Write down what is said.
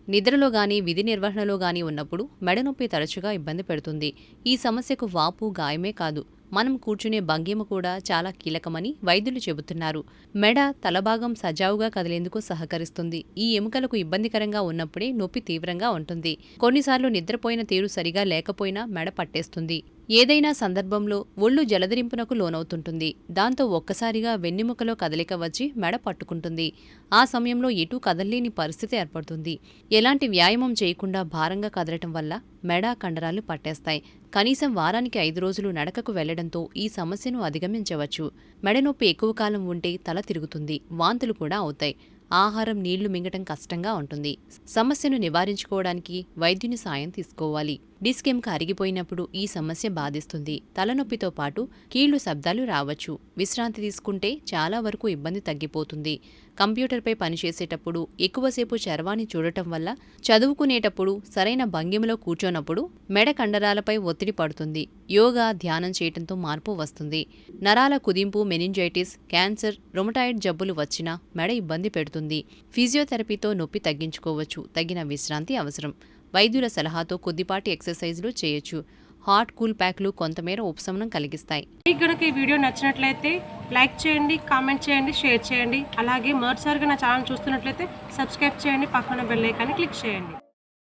నిద్రలో గానీ, విధి నిర్వహణలో గానీ ఉన్నప్పుడు మెడనొప్పి తరచుగా ఇబ్బంది పెడుతుంది. ఈ సమస్యకు వాపు, గాయమే కాదు, మనం కూర్చునే భంగిమ కూడా చాలా కీలకమని వైద్యులు చెబుతున్నారు. మెడ, తలభాగం సజావుగా కదిలేందుకు సహకరిస్తుంది. ఈ ఎముకలకు ఇబ్బందికరంగా ఉన్నప్పుడే నొప్పి తీవ్రంగా ఉంటుంది. కొన్నిసార్లు నిద్రపోయిన తీరు సరిగా లేకపోయినా మెడ పట్టేస్తుంది. ఏదైనా సందర్భంలో ఒళ్ళు జలదరింపునకు లోనవుతుంటుంది. దాంతో ఒక్కసారిగా వెన్నెముకలో కదలిక వచ్చి మెడ పట్టుకుంటుంది. ఆ సమయంలో ఎటూ కదల్లేని పరిస్థితి ఏర్పడుతుంది. ఎలాంటి వ్యాయామం చేయకుండా భారంగా కదలటం వల్ల మెడ, కండరాలు పట్టేస్తాయి. కనీసం వారానికి 5 రోజులు నడకకు వెళ్లడంతో ఈ సమస్యను అధిగమించవచ్చు. మెడనొప్పి ఎక్కువ కాలం ఉంటే తల తిరుగుతుంది, వాంతులు కూడా అవుతాయి. ఆహారం, నీళ్లు మింగటం కష్టంగా ఉంటుంది. సమస్యను నివారించుకోవడానికి వైద్యుని సాయం తీసుకోవాలి. డిస్క్ ఎముక అరిగిపోయినప్పుడు ఈ సమస్య బాధిస్తుంది. తలనొప్పితో పాటు కీళ్లు శబ్దాలు రావచ్చు. విశ్రాంతి తీసుకుంటే చాలా వరకు ఇబ్బంది తగ్గిపోతుంది. కంప్యూటర్పై పనిచేసేటప్పుడు ఎక్కువసేపు చరవాణి చూడటం వల్ల, చదువుకునేటప్పుడు సరైన భంగిమలో కూర్చోనప్పుడు మెడ, కండరాలపై ఒత్తిడి పడుతుంది. యోగా, ధ్యానం చేయటంతో మార్పు వస్తుంది. నరాల కుదింపు, మెనింజైటిస్, క్యాన్సర్, రొమటాయిడ్ జబ్బులు వచ్చినా మెడ ఇబ్బంది పెడుతుంది. ఫిజియోథెరపీతో నొప్పి తగ్గించుకోవచ్చు. తగిన విశ్రాంతి అవసరం. వైద్యుల సలహాతో కొద్దిపాటి ఎక్సర్సైజులు చేయొచ్చు. హాట్, కూల్ ప్యాక్లు కొంతమేర ఉపశమనం కలిగిస్తాయి. మీకు గనుక ఈ వీడియో నచ్చినట్లయితే లైక్ చేయండి, కామెంట్ చేయండి, షేర్ చేయండి. అలాగే మొదటిసారిగా నా ఛానల్ చూస్తున్నట్లయితే సబ్స్క్రైబ్ చేయండి, పక్కన బెల్ ఐకాన్ని క్లిక్ చేయండి.